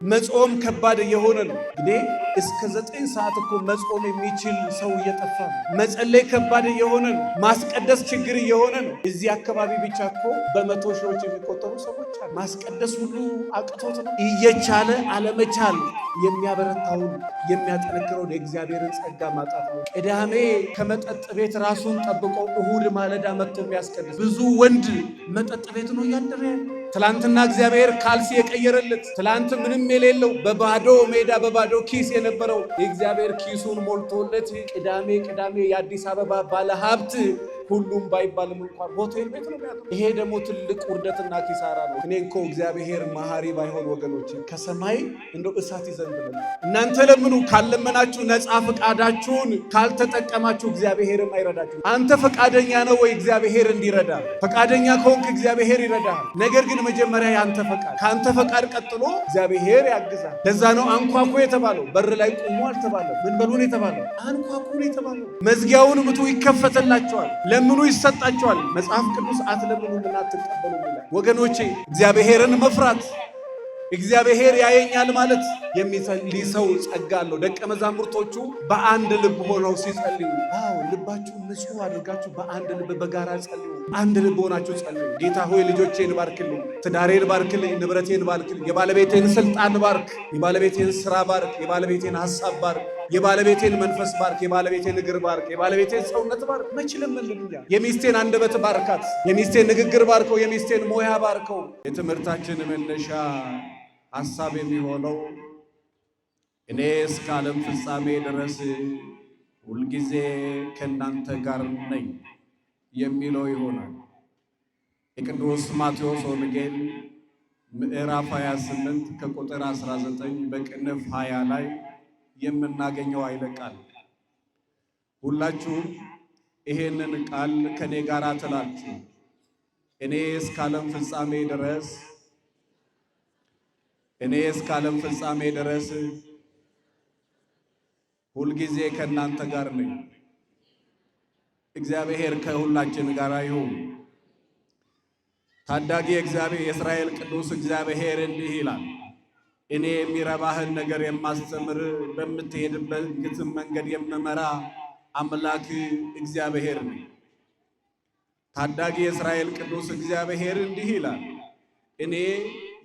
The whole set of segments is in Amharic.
መጾም ከባድ እየሆነ ነው። እንግዲህ እስከ 9 ሰዓት እኮ መጾም የሚችል ሰው እየጠፋ ነው። መጸለይ ከባድ እየሆነ ነው። ማስቀደስ ችግር እየሆነ ነው። እዚህ አካባቢ ብቻ እኮ በመቶ ሺዎች የሚቆጠሩ ሰዎች አሉ። ማስቀደስ ሁሉ አቅቶት ነው። እየቻለ አለመቻል የሚያበረታውን የሚያጠነክረውን የእግዚአብሔርን ጸጋ ማጣት ነው። ቅዳሜ ከመጠጥ ቤት ራሱን ጠብቆ እሁድ ማለዳ መጥቶ የሚያስቀድስ ብዙ ወንድ መጠጥ ቤት ነው እያደረ ያለ። ትላንትና እግዚአብሔር ካልሲ የቀየረለት ትላንት ምንም የሌለው በባዶ ሜዳ በባዶ ኪስ የነበረው የእግዚአብሔር ኪሱን ሞልቶለት ቅዳሜ የአዲስ አበባ ባለሀብት ሁሉም ባይባልም እንኳን ሆቴል ቤት ነው ያለው። ይሄ ደግሞ ትልቅ ውርደትና ኪሳራ ነው። እኔ እኮ እግዚአብሔር መሐሪ ባይሆን ወገኖች ከሰማይ እንደው እሳት ይዘንብልን። እናንተ ለምኑ፣ ካልለመናችሁ ነፃ ፈቃዳችሁን ካልተጠቀማችሁ እግዚአብሔርም አይረዳችሁ። አንተ ፈቃደኛ ነው ወይ እግዚአብሔር እንዲረዳ? ፈቃደኛ ከሆንክ እግዚአብሔር ይረዳል። ነገር ግን መጀመሪያ ያንተ ፈቃድ፣ ካንተ ፈቃድ ቀጥሎ እግዚአብሔር ያግዛል። ለዛ ነው አንኳኩ የተባለው። በር ላይ ቁሙ አልተባለም። ምን በሉን የተባለው? አንኳኩ የተባለው። መዝጊያውን ምቱ ይከፈትላችኋል፣ ለምኑ ይሰጣችኋል። መጽሐፍ ቅዱስ አትለምኑና አትቀበሉ ይላል። ወገኖቼ እግዚአብሔርን መፍራት እግዚአብሔር ያየኛል ማለት የሚጸልይ ሰው ጸጋ አለው። ደቀ መዛሙርቶቹ በአንድ ልብ ሆነው ሲጸልዩ፣ ልባችሁ ንጹህ አድርጋችሁ በአንድ ልብ በጋራ ጸልዩ። አንድ ልብ ሆናችሁ ጸልዩ። ጌታ ሆይ ልጆቼን ባርክልኝ፣ ትዳሬን ባርክልኝ፣ ንብረቴን ባርክልኝ፣ የባለቤቴን ስልጣን ባርክ፣ የባለቤቴን ስራ ባርክ፣ የባለቤቴን ሐሳብ ባርክ፣ የባለቤቴን መንፈስ ባርክ፣ የባለቤቴን እግር ባርክ፣ የባለቤቴን ሰውነት ባርክ። መችልም ልኛ የሚስቴን አንደበት ባርካት፣ የሚስቴን ንግግር ባርከው፣ የሚስቴን ሞያ ባርከው። የትምህርታችን መነሻ ሐሳብ የሚሆነው እኔ እስከ ዓለም ፍጻሜ ድረስ ሁልጊዜ ከእናንተ ጋር ነኝ የሚለው ይሆናል። የቅዱስ ማቴዎስ ወንጌል ምዕራፍ 28 ከቁጥር 19 በቅንፍ 20 ላይ የምናገኘው ኃይለ ቃል። ሁላችሁም ይሄንን ቃል ከኔ ጋር ትላችሁ እኔ እስከ ዓለም ፍጻሜ ድረስ ሁልጊዜ ከእናንተ ጋር ነኝ። እግዚአብሔር ከሁላችን ጋር ይሁን። ታዳጊ እግዚአብሔር የእስራኤል ቅዱስ እግዚአብሔር እንዲህ ይላል፣ እኔ የሚረባህን ነገር የማስተምር በምትሄድበት መንገድ የምመራ አምላክ እግዚአብሔር ነኝ። ታዳጊ የእስራኤል ቅዱስ እግዚአብሔር እንዲህ ይላል፣ እኔ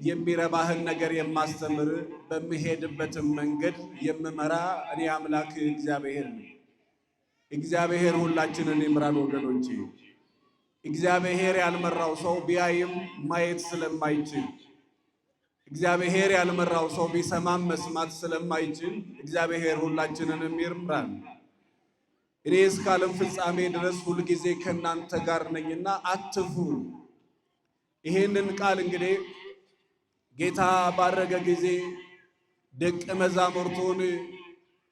የሚረባህን ነገር የማስተምር በምሄድበትም መንገድ የምመራ እኔ አምላክ እግዚአብሔር ነኝ። እግዚአብሔር ሁላችንን ይምራን ወገኖቼ። እግዚአብሔር ያልመራው ሰው ቢያይም ማየት ስለማይችል፣ እግዚአብሔር ያልመራው ሰው ቢሰማም መስማት ስለማይችል እግዚአብሔር ሁላችንንም ይምራን። እኔ እስከ ዓለም ፍጻሜ ድረስ ሁልጊዜ ከእናንተ ጋር ነኝና አትፍሩ። ይሄንን ቃል እንግዲህ ጌታ ባረገ ጊዜ ደቀ መዛሙርቱን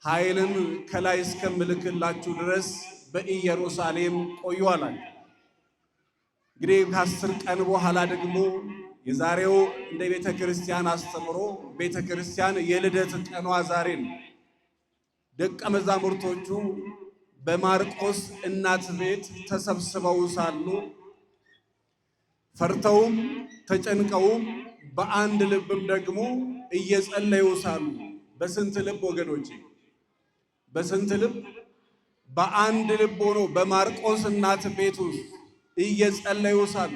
ኃይልን ከላይ እስከምልክላችሁ ድረስ በኢየሩሳሌም ቆዩ አላቸው። እንግዲህ ከ10 ቀን በኋላ ደግሞ የዛሬው እንደ ቤተ ክርስቲያን አስተምሮ ቤተ ክርስቲያን የልደት ቀኗ ዛሬ ነው። ደቀ መዛሙርቶቹ በማርቆስ እናት ቤት ተሰብስበው ሳሉ ፈርተውም ተጨንቀውም በአንድ ልብም ደግሞ እየጸለዩ ሳሉ፣ በስንት ልብ ወገኖቼ? በስንት ልብ? በአንድ ልብ ሆኖ በማርቆስ እናት ቤት ውስጥ እየጸለዩ ሳሉ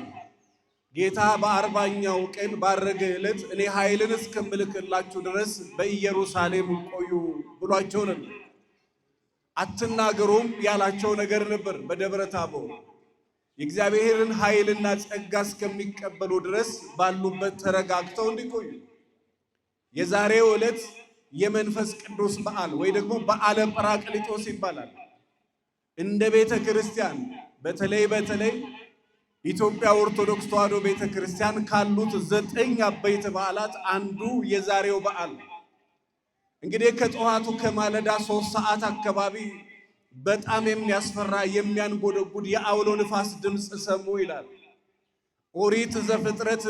ጌታ በ40ኛው ቀን ባረገ ዕለት እኔ ኃይልን እስከምልክላችሁ ድረስ በኢየሩሳሌም ቆዩ ብሏቸው ነበር። አትናገሩም ያላቸው ነገር ነበር። በደብረ ታቦር የእግዚአብሔርን ኃይልና ጸጋ እስከሚቀበሉ ድረስ ባሉበት ተረጋግተው እንዲቆዩ። የዛሬው ዕለት የመንፈስ ቅዱስ በዓል ወይ ደግሞ በዓለ ጰራቅሊጦስ ይባላል። እንደ ቤተ ክርስቲያን በተለይ ኢትዮጵያ ኦርቶዶክስ ተዋሕዶ ቤተ ክርስቲያን ካሉት 9 አበይት በዓላት አንዱ የዛሬው በዓል። እንግዲህ ከጠዋቱ ከማለዳ 3 ሰዓት አካባቢ በጣም የሚያስፈራ የሚያንጎደጉድ የአውሎ ንፋስ ድምፅ ሰሙ ይላል ኦሪት ዘፍጥረት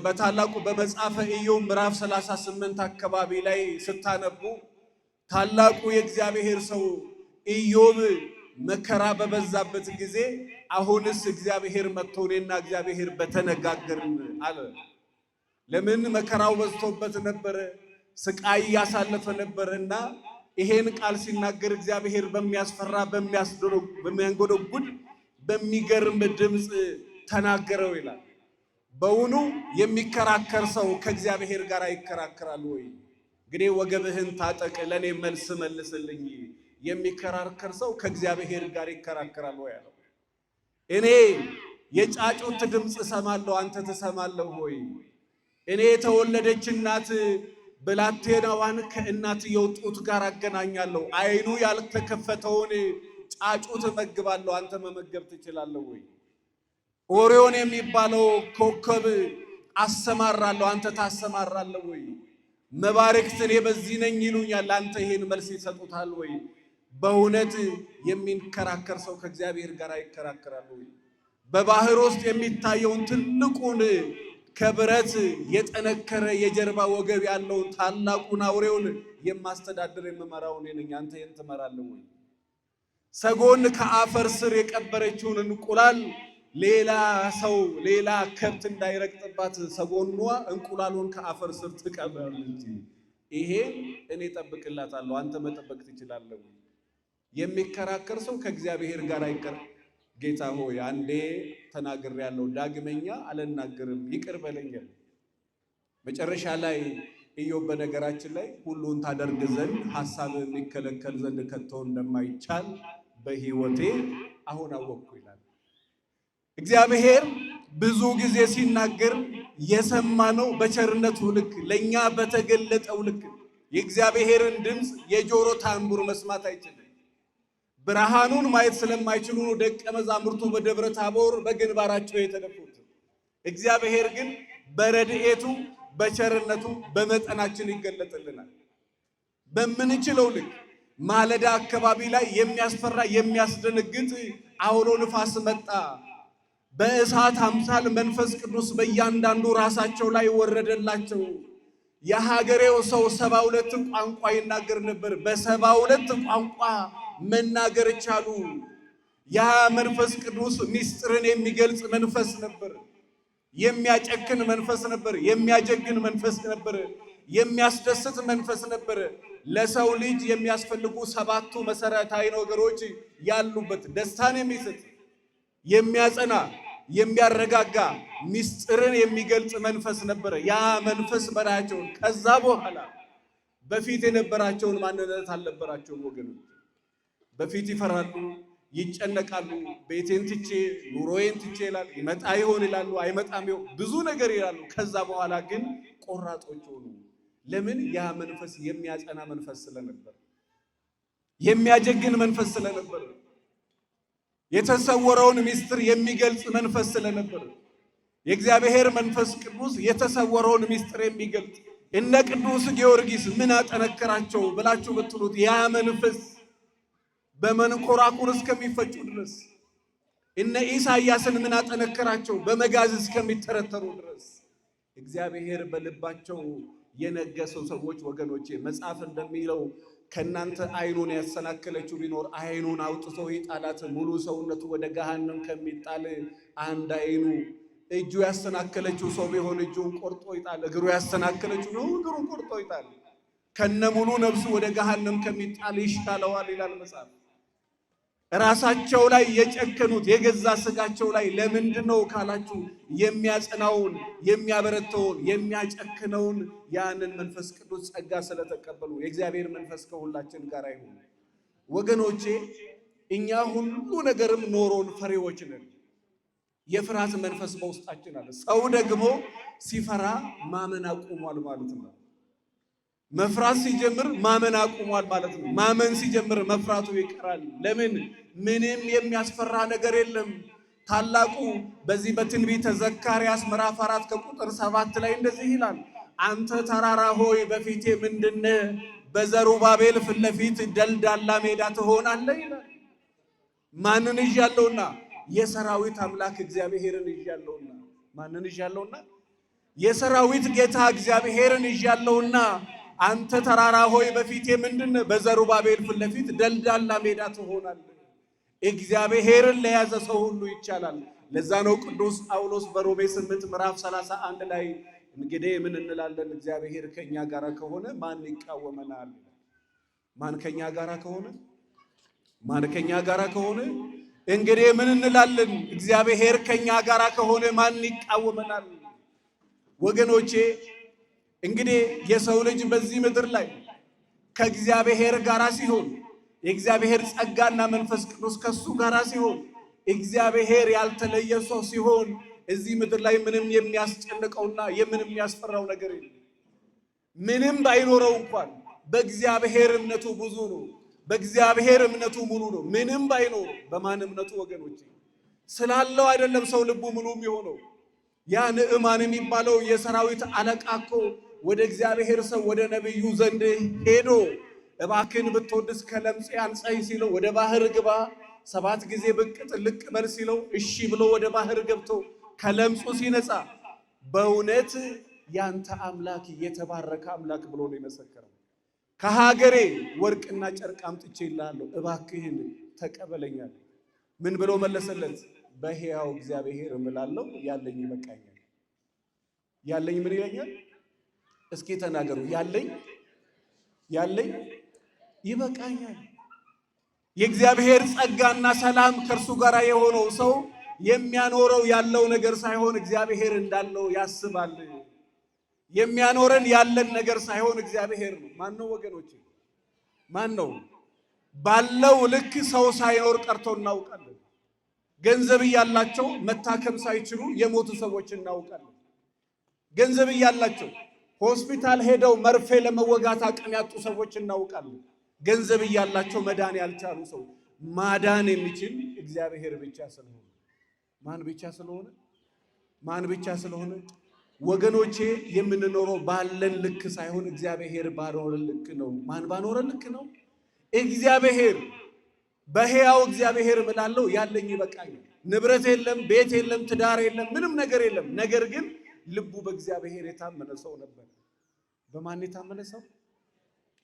በታላቁ በመጽሐፈ ኢዮብ ምዕራፍ 38 አካባቢ ላይ ስታነቡ ታላቁ የእግዚአብሔር ሰው ኢዮብ መከራ በበዛበት ጊዜ አሁንስ እግዚአብሔር መጥቶ እኔና እግዚአብሔር በተነጋገርን አለ። ለምን መከራው በዝቶበት ነበር፣ ስቃይ ያሳለፈ ነበርና ይሄን ቃል ሲናገር እግዚአብሔር በሚያስፈራ በሚያንጎደጉድ በሚገርም ድምፅ ተናገረው ይላል። በውኑ የሚከራከር ሰው ከእግዚአብሔር ጋር ይከራከራል ወይ? እንግዲህ ወገብህን ታጠቅ፣ ለኔ መልስ መልስልኝ። የሚከራከር ሰው ከእግዚአብሔር ጋር ይከራከራል ወይ አለው። እኔ የጫጩት ድምፅ እሰማለሁ፣ አንተ ትሰማለህ ወይ? እኔ የተወለደች እናት ብላቴናዋን ከእናትየው ጡት ጋር አገናኛለሁ። ዓይኑ ያልተከፈተውን ጫጩት እመግባለሁ፣ አንተ መመገብ ትችላለህ ወይ? ኦሪዮን የሚባለው ኮከብ አሰማራለሁ፣ አንተ ታሰማራለህ ወይ? መባረክት እኔ በዚህ ነኝ ይሉኛል፣ አንተ ይሄን መልስ ይሰጡታል ወይ? በእውነት የሚከራከር ሰው ከእግዚአብሔር ጋር ይከራከራል ወይ? በባህር ውስጥ የሚታየውን ትልቁን ከብረት የጠነከረ የጀርባ ወገብ ያለውን ታላቁን አውሬውን የማስተዳደር የምመራው እኔ ነኝ፣ አንተ ይሄን ትመራለህ ወይ? ሰጎን ከአፈር ስር የቀበረችውን እንቁላል ሌላ ሰው ሌላ ከብት እንዳይረግጥባት ሰጎኗ እንቁላሉን ከአፈር ስር ትቀበራለች። ይሄ እኔ እጠብቅላታለሁ፣ አንተ መጠበቅ ትችላለህ ወይ? የሚከራከር ሰው ከእግዚአብሔር ጋር አይቀር። ጌታ ሆይ አንዴ ተናግሬያለሁ፣ ዳግመኛ አልናገርም፣ ይቅር በለኝ። መጨረሻ ላይ ኢዮብ በነገራችን ላይ ሁሉን ታደርግ ዘንድ ሐሳብ የሚከለከል ዘንድ ከቶ እንደማይቻል በሕይወቴ አሁን አወቅኩ ይላል። እግዚአብሔር ብዙ ጊዜ ሲናገር የሰማነው በቸርነቱ ልክ ለኛ በተገለጠው ልክ የእግዚአብሔርን ድምፅ የጆሮ ታንቡር መስማት አይችልም። ብርሃኑን ማየት ስለማይችሉ ነው ደቀ መዛሙርቱ በደብረ ታቦር በግንባራቸው የተደፉት። እግዚአብሔር ግን በረድኤቱ በቸርነቱ በመጠናችን ይገለጥልናል። በምንችለው ልክ ማለዳ አካባቢ ላይ የሚያስፈራ የሚያስደነግጥ አውሎ ንፋስ መጣ። በእሳት አምሳል መንፈስ ቅዱስ በእያንዳንዱ ራሳቸው ላይ ወረደላቸው። የሀገሬው ሰው 72 ቋንቋ ይናገር ነበር። በ72 ቋንቋ መናገር ቻሉ። ያ መንፈስ ቅዱስ ምስጢርን የሚገልጽ መንፈስ ነበር። የሚያጨክን መንፈስ ነበር። የሚያጀግን መንፈስ ነበር። የሚያስደስት መንፈስ ነበር። ለሰው ልጅ የሚያስፈልጉ 7ቱ መሰረታዊ ነገሮች ያሉበት ደስታን የሚሰጥ የሚያጸና የሚያረጋጋ ምስጢርን የሚገልጽ መንፈስ ነበር። ያ መንፈስ በራቸውን ከዛ በኋላ በፊት የነበራቸውን ማንነት አልነበራቸውም። ወገኖች በፊት ይፈራሉ፣ ይጨነቃሉ። ቤቴን ትቼ ኑሮዬን ትቼ ይላል። ይመጣ ይሆን ይላሉ፣ አይመጣም ይሆን ብዙ ነገር ይላሉ። ከዛ በኋላ ግን ቆራጦች ሆኑ። ለምን? ያ መንፈስ የሚያጸና መንፈስ ስለነበር፣ የሚያጀግን መንፈስ ስለነበር፣ የተሰወረውን ምስጢር የሚገልጽ መንፈስ ስለነበር፣ የእግዚአብሔር መንፈስ ቅዱስ የተሰወረውን ምስጢር የሚገልጽ። እነ ቅዱስ ጊዮርጊስ ምን አጠነከራቸው ብላችሁ ብትሉት ያ መንፈስ በመንኮራኩር እስከሚፈጩ ድረስ። እነ ኢሳይያስን ምን አጠነከራቸው? በመጋዝ እስከሚተረተሩ ድረስ። እግዚአብሔር በልባቸው የነገሰው ሰዎች ወገኖቼ፣ መጽሐፍ እንደሚለው ከናንተ አይኑን ያሰናከለችው ቢኖር አይኑን አውጥቶ ይጣላት። ሙሉ ሰውነቱ ወደ ገሃነም ከሚጣል አንድ አይኑ። እጁ ያሰናከለችው ሰው ቢሆን እጁን ቆርጦ ይጣል። እግሩ ያሰናከለችው ነው እግሩን ቆርጦ ይጣል። ከነ ሙሉ ነፍሱ ወደ ገሃነም ከሚጣል ይሻለዋል ይላል መጽሐፍ። ራሳቸው ላይ የጨከኑት የገዛ ስጋቸው ላይ ለምንድን ነው ካላችሁ የሚያጸናውን የሚያበረተውን የሚያጨክነውን ያንን መንፈስ ቅዱስ ጸጋ ስለተቀበሉ። የእግዚአብሔር መንፈስ ከሁላችን ጋር ይሁን ወገኖቼ። እኛ ሁሉ ነገርም ኖሮን ፈሪዎች ነን። የፍርሃት መንፈስ በውስጣችን አለ። ሰው ደግሞ ሲፈራ ማመን አቁሟል ማለት ነው። መፍራት ሲጀምር ማመን አቁሟል ማለት ነው። ማመን ሲጀምር መፍራቱ ይቀራል። ለምን? ምንም የሚያስፈራ ነገር የለም። ታላቁ በዚህ በትንቢተ ዘካርያስ ምዕራፍ 4 ከቁጥር 7 ላይ እንደዚህ ይላል፣ አንተ ተራራ ሆይ በፊቴ ምንድነህ? በዘሩባቤል ፊት ለፊት ደልዳላ ሜዳ ትሆናለህ ይላል። ማንን ይዣለውና? የሰራዊት አምላክ እግዚአብሔርን ይዣለውና። ማንን ይዣለውና? የሰራዊት ጌታ እግዚአብሔርን ይዣለውና አንተ ተራራ ሆይ በፊቴ ምንድነህ? በዘሩባቤል ፊት ለፊት ደልዳላ ሜዳ ትሆናለህ። እግዚአብሔርን ለያዘ ሰው ሁሉ ይቻላል። ለዛ ነው ቅዱስ ጳውሎስ በሮሜ 8 ምዕራፍ 31 ላይ እንግዲህ ምን እንላለን? እግዚአብሔር ከኛ ጋር ከሆነ ማን ይቃወመናል? ማን ከኛ ጋር ከሆነ ማን ከኛ ጋር ከሆነ እንግዲህ ምን እንላለን? እግዚአብሔር ከኛ ጋር ከሆነ ማን ይቃወመናል? ወገኖቼ እንግዲህ የሰው ልጅ በዚህ ምድር ላይ ከእግዚአብሔር ጋር ሲሆን የእግዚአብሔር ጸጋና መንፈስ ቅዱስ ከሱ ጋር ሲሆን እግዚአብሔር ያልተለየ ሰው ሲሆን እዚህ ምድር ላይ ምንም የሚያስጨንቀውና ምንም የሚያስፈራው ነገር የለም። ምንም ባይኖረው እንኳን በእግዚአብሔር እምነቱ ብዙ ነው። በእግዚአብሔር እምነቱ ሙሉ ነው። ምንም ባይኖር በማን እምነቱ? ወገኖች ስላለው አይደለም ሰው ልቡ ሙሉ የሚሆነው። ያ ንዕማን የሚባለው የሰራዊት አለቃ እኮ ወደ እግዚአብሔር ሰው ወደ ነቢዩ ዘንድ ሄዶ እባክን ብትወድስ ከለምጼ አንጻኝ ሲለው ወደ ባህር ግባ 7 ጊዜ ብቅ ጥልቅ በል ሲለው እሺ ብሎ ወደ ባህር ገብቶ ከለምጹ ሲነጻ በእውነት ያንተ አምላክ የተባረከ አምላክ ብሎ ነው የመሰከረው። ከሀገሬ ወርቅና ጨርቅ አምጥቼልሃለሁ እባክህን ተቀበለኛል። ምን ብሎ መለሰለት? በሕያው እግዚአብሔር እምላለሁ ያለኝ ይበቃኛል። ያለኝ ምን ይለኛል? እስኪ ተናገሩ። ያለኝ ይበቃኛል። የእግዚአብሔር ጸጋና ሰላም ከእርሱ ጋር የሆነው ሰው የሚያኖረው ያለው ነገር ሳይሆን እግዚአብሔር እንዳለው ያስባል። የሚያኖረን ያለን ነገር ሳይሆን እግዚአብሔር ነው። ማን ነው ወገኖች? ማን ነው? ባለው ልክ ሰው ሳይኖር ቀርቶ እናውቃለን። ገንዘብ እያላቸው መታከም ሳይችሉ የሞቱ ሰዎች እናውቃለን። ገንዘብ እያላቸው ሆስፒታል ሄደው መርፌ ለመወጋት አቅም ያጡ ሰዎች እናውቃለን። ገንዘብ እያላቸው መዳን ያልቻሉ ሰው ማዳን የሚችል እግዚአብሔር ብቻ ስለሆነ ማን ብቻ ስለሆነ ወገኖቼ የምንኖረው ባለን ልክ ሳይሆን እግዚአብሔር ባኖረን ልክ ነው። ማን ባኖረን ልክ ነው? እግዚአብሔር። በሕያው እግዚአብሔር እምላለሁ ያለኝ ይበቃኛል። ንብረት የለም፣ ቤት የለም፣ ትዳር የለም፣ ምንም ነገር የለም። ነገር ግን ልቡ በእግዚአብሔር የታመነ ሰው ነበር። በማን የታመነ ሰው?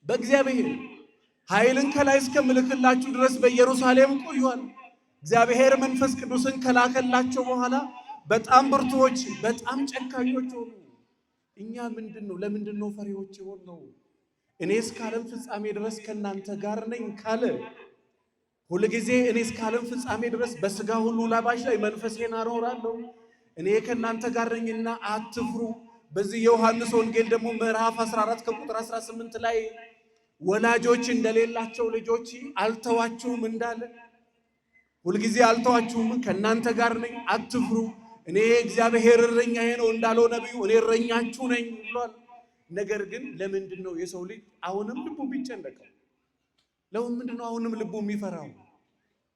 በእግዚአብሔር። ኃይልን ከላይ እስከምልክላችሁ ድረስ በኢየሩሳሌም ቆዩአል። እግዚአብሔር መንፈስ ቅዱስን ከላከላቸው በኋላ በጣም ብርቱዎች፣ በጣም ጨካኞች ሆኑ። እኛ ለምንድነው ፈሪዎች የሆነው? እኔ እስከ ዓለም ፍጻሜ ድረስ ከእናንተ ጋር ነኝ ካለ ሁልጊዜ እኔ እስከ ዓለም ፍጻሜ ድረስ በሥጋ ሁሉ ላባሽ ላይ መንፈሴን አኖራለሁ፣ እኔ ከእናንተ ጋር ነኝና አትፍሩ። በዚህ የዮሐንስ ወንጌል ደግሞ ምዕራፍ 14 ከቁጥር 18 ላይ ወላጆች እንደሌላቸው ልጆች አልተዋችሁም እንዳለ ሁልጊዜ አልተዋችሁም፣ ከእናንተ ጋር ነኝ፣ አትፍሩ፣ እኔ እግዚአብሔር እረኛዬ ነው እንዳለው ነቢዩ እኔ እረኛችሁ ነኝ ብሏል። ነገር ግን ለምንድነው የሰው ልጅ አሁንም ልቡ ቢጨነቀው? ለምንድነው አሁንም ልቡ የሚፈራው?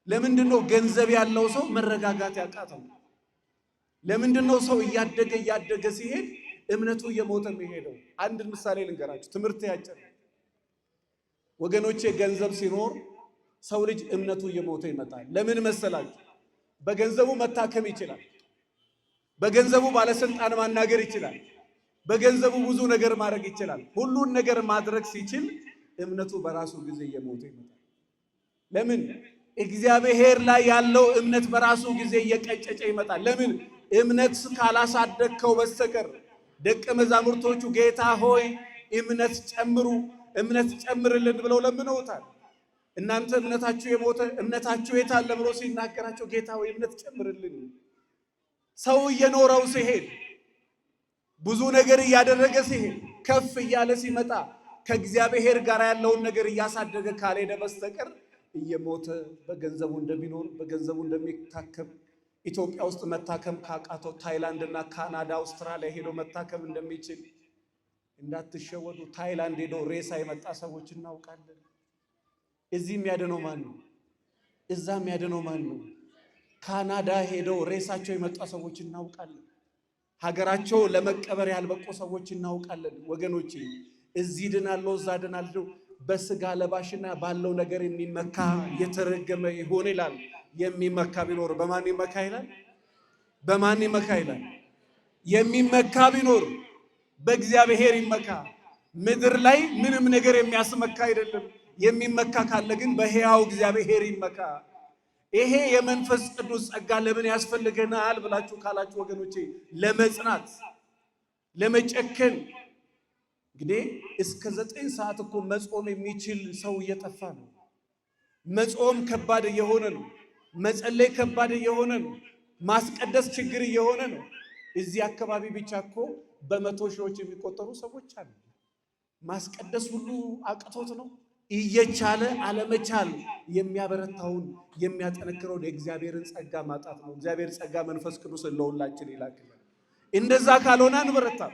ለምንድነው ገንዘብ ያለው ሰው መረጋጋት ያቃተው? ለምንድነው ሰው እያደገ ሲሄድ እምነቱ እየሞተ የሚሄደው? አንድ ምሳሌ ልንገራችሁ፣ ትምህርት ያጭር ወገኖቼ። ገንዘብ ሲኖር ሰው ልጅ እምነቱ እየሞተ ይመጣል። ለምን መሰላችሁ? በገንዘቡ መታከም ይችላል። በገንዘቡ ባለስልጣን ማናገር ይችላል። በገንዘቡ ብዙ ነገር ማድረግ ይችላል። ሁሉን ነገር ማድረግ ሲችል እምነቱ በራሱ ጊዜ እየሞተ ይመጣል። ለምን? እግዚአብሔር ላይ ያለው እምነት በራሱ ጊዜ እየቀጨጨ ይመጣል። ለምን? እምነት ካላሳደግከው በስተቀር ደቀ መዛሙርቶቹ ጌታ ሆይ እምነት ጨምርልን ብለው ለምነውታል። እናንተ እምነታችሁ የሞተ እምነታችሁ የታለ ብሎ ሲናገራቸው ጌታ ሆይ እምነት ጨምርልን። ሰው እየኖረው ሲሄድ ብዙ ነገር እያደረገ ሲሄድ ከፍ እያለ ሲመጣ ከእግዚአብሔር ጋር ያለውን ነገር እያሳደገ ካልሄደ በስተቀር እየሞተ በገንዘቡ እንደሚኖር በገንዘቡ እንደሚታከም ኢትዮጵያ ውስጥ መታከም ካቃተው ታይላንድ እና ካናዳ አውስትራሊያ ሄዶ መታከም እንደሚችል እንዳትሸወዱ። ታይላንድ ሄዶ ሬሳ የመጣ ሰዎች እናውቃለን። እዚህ የሚያድነው ማን ነው? እዛ የሚያድነው ማን ነው? ካናዳ ሄደው ሬሳቸው የመጣ ሰዎች እናውቃለን። ሀገራቸው ለመቀበር ያልበቁ ሰዎች እናውቃለን። ወገኖቼ እዚህ ድናለው እዛ ድናለው በስጋ ለባሽና ባለው ነገር የሚመካ የተረገመ ይሆን ይላል። የሚመካ ቢኖር በማን ይመካ ይላል? በማን ይመካ ይላል? የሚመካ ቢኖር በእግዚአብሔር ይመካ። ምድር ላይ ምንም ነገር የሚያስመካ አይደለም። የሚመካ ካለ ግን በሕያው እግዚአብሔር ይመካ። ይሄ የመንፈስ ቅዱስ ጸጋ ለምን ያስፈልገናል ብላችሁ ካላችሁ ወገኖቼ ለመጽናት ለመጨከን እንግዲህ እስከ 9 ሰዓት እኮ መጾም የሚችል ሰው እየጠፋ ነው። መጾም ከባድ እየሆነ ነው። መጸለይ ከባድ እየሆነ ነው። ማስቀደስ ችግር እየሆነ ነው። እዚህ አካባቢ ብቻ እኮ በመቶ ሺዎች የሚቆጠሩ ሰዎች አሉ። ማስቀደስ ሁሉ አቅቶት ነው። እየቻለ አለመቻል የሚያበረታውን የሚያጠነክረውን የእግዚአብሔርን ጸጋ ማጣት ነው። እግዚአብሔር ጸጋ መንፈስ ቅዱስ ለሁላችን ይላክልን። እንደዛ ካልሆነ አንበረታም።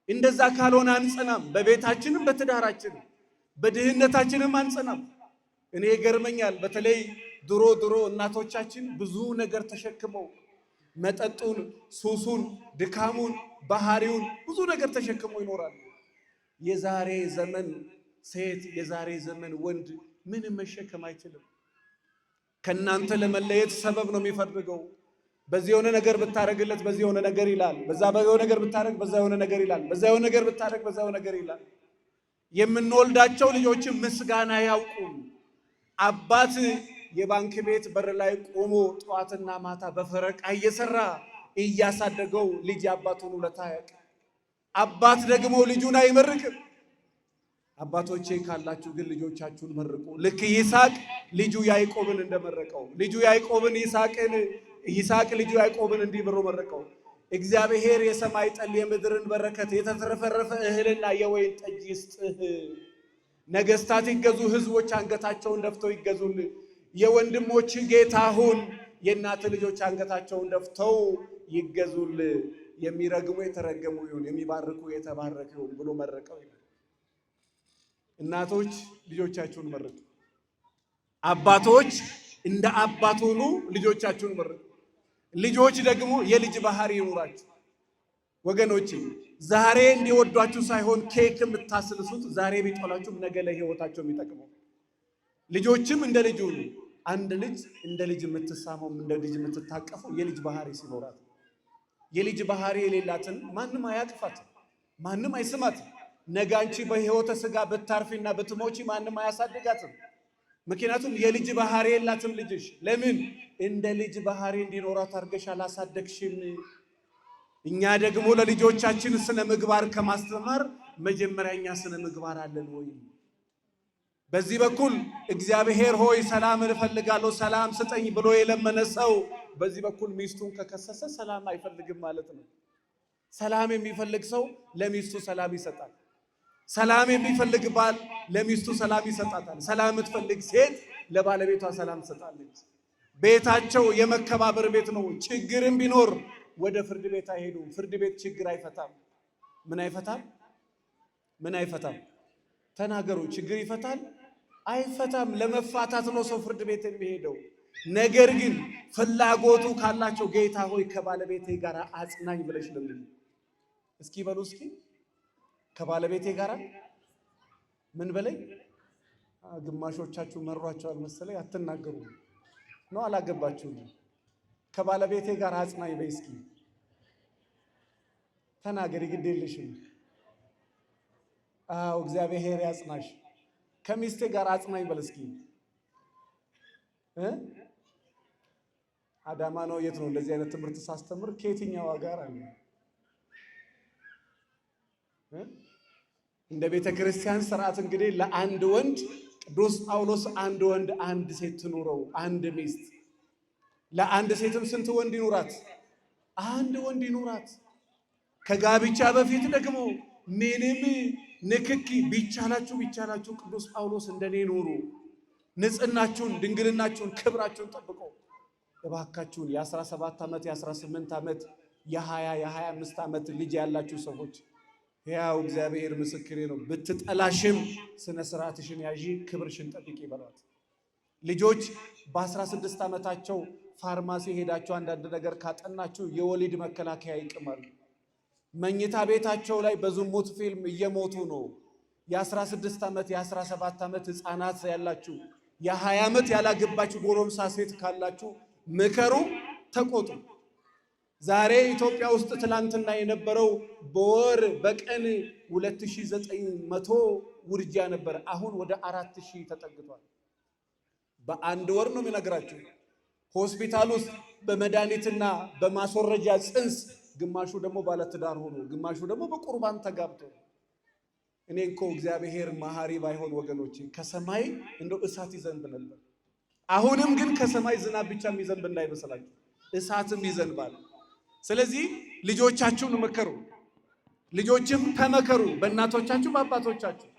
እንደዛ ካልሆነ አንጸናም። በቤታችንም በትዳራችንም በድህነታችንም አንጸናም። እኔ ይገርመኛል። በተለይ ድሮ እናቶቻችን ብዙ ነገር ተሸክመው መጠጡን፣ ሱሱን፣ ድካሙን፣ ባህሪውን ብዙ ነገር ተሸክመው ይኖራሉ። የዛሬ ዘመን ሴት የዛሬ ዘመን ወንድ ምንም መሸከም አይችልም። ከናንተ ለመለየት ሰበብ ነው የሚፈልገው። በዚህ የሆነ ነገር ብታረግለት በዚህ የሆነ ነገር ይላል። በዛ የሆነ ነገር ብታረግ በዛ የሆነ ነገር ይላል። በዛ የሆነ ነገር ብታረግ በዛ የሆነ ነገር ይላል። የምንወልዳቸው ልጆችን ምስጋና ያውቁም። አባት የባንክ ቤት በር ላይ ቆሞ ጠዋትና ማታ በፈረቃ እየሰራ እያሳደገው ልጅ አባቱን ውለታ ያውቅ። አባት ደግሞ ልጁን አይመርቅም። አባቶቼ ካላችሁ ግን ልጆቻችሁን መርቁ። ልክ ይስሐቅ ልጁ ያዕቆብን እንደመረቀው ልጁ ያዕቆብን ይስሐቅ ልጁ ያዕቆብን እንዲህ ብሎ መረቀው። እግዚአብሔር የሰማይ ጠል የምድርን በረከት የተትረፈረፈ እህልና የወይን ጠጅ ይስጥህ። ነገስታት ይገዙ፣ ህዝቦች አንገታቸውን ደፍተው ይገዙልህ። የወንድሞች ጌታ ሁን፣ የእናት ልጆች አንገታቸውን ደፍተው ይገዙልህ። የሚረግሙ የተረገሙ ይሁን፣ የሚባርኩ የተባረኩ ይሁን ብሎ መረቀው ይላል። እናቶች ልጆቻችሁን መርቁ። አባቶች እንደ አባት ሆኑ፣ ልጆቻችሁን መርቁ። ልጆች ደግሞ የልጅ ባህሪ ይኑራችሁ። ወገኖቼ ዛሬ እንዲወዷችሁ ሳይሆን ኬክ የምታስልሱት ዛሬ ቢጦላችሁ ነገ ለህይወታቸው የሚጠቅመው። ልጆችም እንደ ልጅ ሁኑ። አንድ ልጅ እንደ ልጅ የምትሳመው እንደ ልጅ የምትታቀፈው የልጅ ባህሪ ሲኖራት። የልጅ ባህሪ የሌላትን ማንም አያቅፋት፣ ማንም አይስማት። ነገ አንቺ በህይወተ ሥጋ ብታርፊና ብትሞቺ ማንም አያሳድጋትም። ምክንያቱም የልጅ ባህሪ የላትም ልጅሽ። ለምን? እንደ ልጅ ባህሪ እንዲኖራት አድርገሽ አላሳደግሽም። እኛ ደግሞ ለልጆቻችን ስነ ምግባር ከማስተማር መጀመሪያ እኛ ስነ ምግባር አለን ወይ? በዚህ በኩል እግዚአብሔር ሆይ ሰላም እፈልጋለሁ ሰላም ስጠኝ ብሎ የለመነ ሰው በዚህ በኩል ሚስቱን ከከሰሰ ሰላም አይፈልግም ማለት ነው። ሰላም የሚፈልግ ሰው ለሚስቱ ሰላም ይሰጣል። ሰላም የሚፈልግ ባል ለሚስቱ ሰላም ይሰጣታል። ሰላም የምትፈልግ ሴት ለባለቤቷ ሰላም ትሰጣለች። ቤታቸው የመከባበር ቤት ነው። ችግርም ቢኖር ወደ ፍርድ ቤት አይሄዱም። ፍርድ ቤት ችግር አይፈታም። ምን አይፈታም? ምን አይፈታም? ተናገሩ። ችግር ይፈታል? አይፈታም። ለመፋታት ነው ሰው ፍርድ ቤት የሚሄደው። ነገር ግን ፍላጎቱ ካላቸው ጌታ ሆይ ከባለቤቴ ጋር አጽናኝ ብለሽ ለምን እስኪ በሉ እስኪ ከባለቤቴ ጋር ምን በለኝ። ግማሾቻችሁ መሯቸዋል መሰለኝ አትናገሩ ነው አላገባችሁም። ከባለቤቴ ጋር አጽናኝ በይ እስኪ ተናገሪ፣ ግድ የለሽም። አዎ እግዚአብሔር ያጽናሽ። ከሚስቴ ጋር አጽናኝ በል እስኪ። አዳማ ነው የት ነው እንደዚህ አይነት ትምህርት ሳስተምር ከየትኛው ጋር አለ? እንደ ቤተ ክርስቲያን ስርዓት እንግዲህ ለአንድ ወንድ ቅዱስ ጳውሎስ አንድ ወንድ አንድ ሴት ትኑረው፣ አንድ ሚስት። ለአንድ ሴትም ስንት ወንድ ይኑራት? አንድ ወንድ ይኑራት። ከጋብቻ በፊት ደግሞ ምንም ንክኪ ቢቻላችሁ ቅዱስ ጳውሎስ እንደኔ ኑሩ፣ ንጽህናችሁን፣ ድንግልናችሁን፣ ክብራችሁን ጠብቆ እባካችሁን የ17 ዓመት የ18 ዓመት የ20 የ25 ዓመት ልጅ ያላችሁ ሰዎች ያው እግዚአብሔር ምስክሬ ነው፣ ብትጠላሽም ስነ ስርዓትሽን ያዢ፣ ክብርሽን ጠብቂ ይበሏት። ልጆች በ16 ዓመታቸው ፋርማሲ ሄዳችሁ አንዳንድ ነገር ካጠናችሁ የወሊድ መከላከያ ይቅማሉ። መኝታ ቤታቸው ላይ በዝሙት ፊልም እየሞቱ ነው። የ16 ዓመት የ17 ዓመት ህፃናት ያላችሁ፣ የ20 ዓመት ያላገባችሁ ጎረምሳ ሴት ካላችሁ ምከሩ፣ ተቆጡ። ዛሬ ኢትዮጵያ ውስጥ ትላንትና የነበረው በወር በቀን 2900 ውርጃ ነበር። አሁን ወደ 4000 ተጠግቷል። በአንድ ወር ነው የሚነግራችሁ። ሆስፒታል ውስጥ በመድኃኒትና በማስወረጃ ጽንስ ግማሹ ደግሞ ባለትዳር ሆኖ፣ ግማሹ ደግሞ በቁርባን ተጋብቶ። እኔ እኮ እግዚአብሔር መሐሪ ባይሆን ወገኖቼ ከሰማይ እንደው እሳት ይዘንብ ነበር። አሁንም ግን ከሰማይ ዝናብ ብቻ የሚዘንብ እንዳይመስላችሁ እሳትም ይዘንባል። ስለዚህ ልጆቻችሁን መከሩ፣ ልጆችም ተመከሩ በእናቶቻችሁ በአባቶቻችሁ፣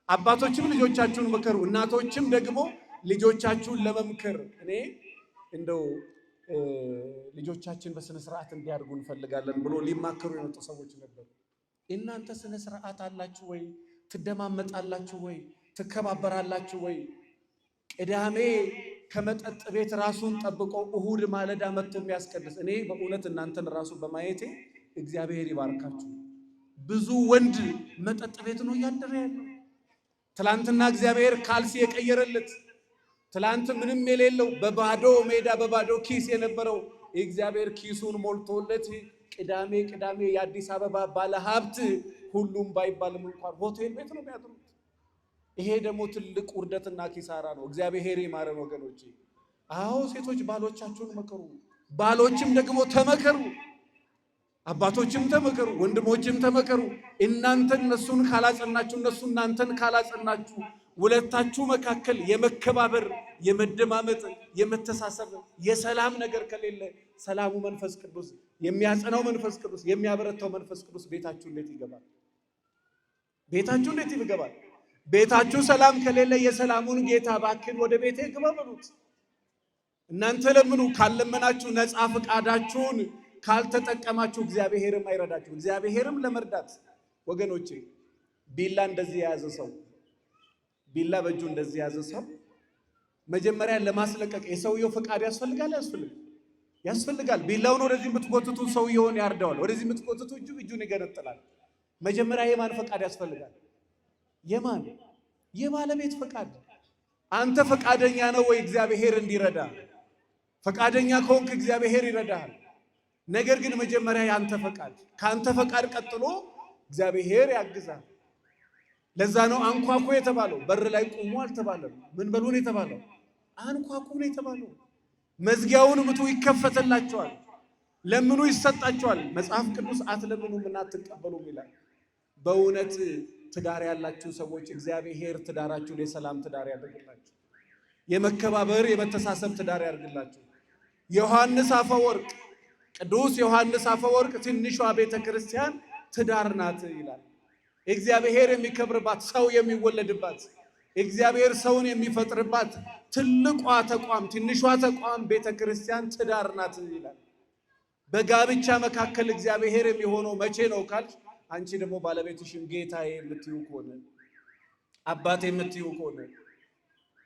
አባቶችም ልጆቻችሁን መከሩ፣ እናቶችም ደግሞ ልጆቻችሁን ለመምከር። እኔ እንደው ልጆቻችን በስነ ስርዓት እንዲያድጉ እንፈልጋለን ብሎ ሊማከሩ የመጡ ሰዎች ነበሩ። እናንተ ስነ ስርዓት አላችሁ ወይ? ትደማመጣላችሁ ወይ? ትከባበራላችሁ ወይ? ቅዳሜ ከመጠጥ ቤት ራሱን ጠብቆ እሁድ ማለዳ መጥቶ የሚያስቀድስ። እኔ በእውነት እናንተን ራሱ በማየቴ እግዚአብሔር ይባርካችሁ። ብዙ ወንድ መጠጥ ቤት ነው እያደረ ያለው። ትላንትና እግዚአብሔር ካልሲ የቀየረለት፣ ትላንት ምንም የሌለው በባዶ ሜዳ በባዶ ኪስ የነበረው እግዚአብሔር ኪሱን ሞልቶለት ቅዳሜ ቅዳሜ የአዲስ አበባ ባለሀብት ሁሉም ባይባልም እንኳን ሆቴል ቤት ነው የሚያድሩት። ይሄ ደግሞ ትልቅ ውርደትና ኪሳራ ነው። እግዚአብሔር ይማረን ወገኖቼ። አዎ ሴቶች ባሎቻችሁን መከሩ፣ ባሎችም ደግሞ ተመከሩ፣ አባቶችም ተመከሩ፣ ወንድሞችም ተመከሩ። እናንተ እነሱን ካላጸናችሁ፣ እነሱ እናንተን ካላጸናችሁ፣ ሁለታችሁ መካከል የመከባበር የመደማመጥ የመተሳሰብ የሰላም ነገር ከሌለ ሰላሙ መንፈስ ቅዱስ የሚያጸናው መንፈስ ቅዱስ የሚያበረታው መንፈስ ቅዱስ ቤታችሁ እንዴት ይገባል? ቤታችሁ እንዴት ይገባል? ቤታችሁ ሰላም ከሌለ የሰላሙን ጌታ እባክህን ወደ ቤቴ ግባ በሉት። እናንተ ለምኑ፣ ካልለመናችሁ ነፃ ፈቃዳችሁን ካልተጠቀማችሁ እግዚአብሔርም አይረዳችሁ። እግዚአብሔርም ለመርዳት ወገኖቼ ቢላ እንደዚህ የያዘ ሰው ቢላ በእጁ እንደዚህ የያዘ ሰው መጀመሪያ ለማስለቀቅ የሰውየው ፈቃድ ያስፈልጋል። ያስፈልጋል። ቢላውን ወደዚህ የምትጎትቱ ሰውየውን ያርደዋል። ወደዚህ የምትጎትቱ እጁን ይገነጥላል። መጀመሪያ የማን ፈቃድ ያስፈልጋል? የማን? የባለቤት ፈቃድ። አንተ ፈቃደኛ ነው ወይ እግዚአብሔር እንዲረዳ? ፈቃደኛ ከሆንክ እግዚአብሔር ይረዳሃል። ነገር ግን መጀመሪያ ያንተ ፈቃድ፣ ካንተ ፈቃድ ቀጥሎ እግዚአብሔር ያግዛል። ለዛ ነው አንኳኩ የተባለው። በር ላይ ቁሙ አልተባለም። ምን በሉን የተባለው? አንኳኩ ነው የተባለው። መዝጊያውን ምቱ ይከፈትላችኋል፣ ለምኑ ይሰጣችኋል። መጽሐፍ ቅዱስ አትለምኑምና አትቀበሉም ይላል። በእውነት ትዳር ያላችሁ ሰዎች እግዚአብሔር ትዳራችሁን የሰላም ትዳር ያደርግላችሁ፣ የመከባበር የመተሳሰብ ትዳር ያደርግላችሁ። ዮሐንስ አፈወርቅ ቅዱስ ዮሐንስ አፈወርቅ ትንሿ ቤተ ክርስቲያን ትዳር ናት ይላል። እግዚአብሔር የሚከብርባት፣ ሰው የሚወለድባት፣ እግዚአብሔር ሰውን የሚፈጥርባት ትልቋ ተቋም ትንሿ ተቋም ቤተ ክርስቲያን ትዳር ናት ይላል። በጋብቻ መካከል እግዚአብሔር የሚሆነው መቼ ነው ካልሽ፣ አንቺ ደግሞ ባለቤትሽን ጌታዬ የምትዩ ከሆነ አባቴ የምትዩ ከሆነ።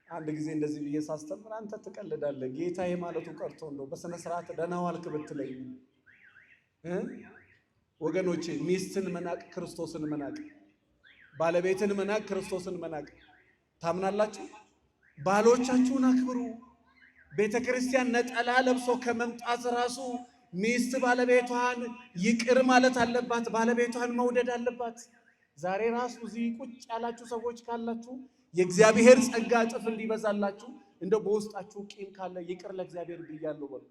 አንድ ጊዜ እንደዚህ ብዬ ሳስተምር አንተ ትቀልዳለህ፣ ጌታዬ ማለቱ ቀርቶ እንደው በስነ ስርዓት ደህና ዋልክ ብትለኝ። ወገኖቼ ሚስትን መናቅ ክርስቶስን መናቅ፣ ባለቤትን መናቅ ክርስቶስን መናቅ። ታምናላችሁ? ባሎቻችሁን አክብሩ። ቤተ ክርስቲያን ነጠላ ለብሶ ከመምጣት ራሱ ሚስት ባለቤቷን ይቅር ማለት አለባት፣ ባለቤቷን መውደድ አለባት። ዛሬ ራሱ እዚህ ቁጭ ያላችሁ ሰዎች ካላችሁ የእግዚአብሔር ጸጋ እጥፍ እንዲበዛላችሁ እንደው በውስጣችሁ ቂም ካለ ይቅር ለእግዚአብሔር ብያለሁ በሉ።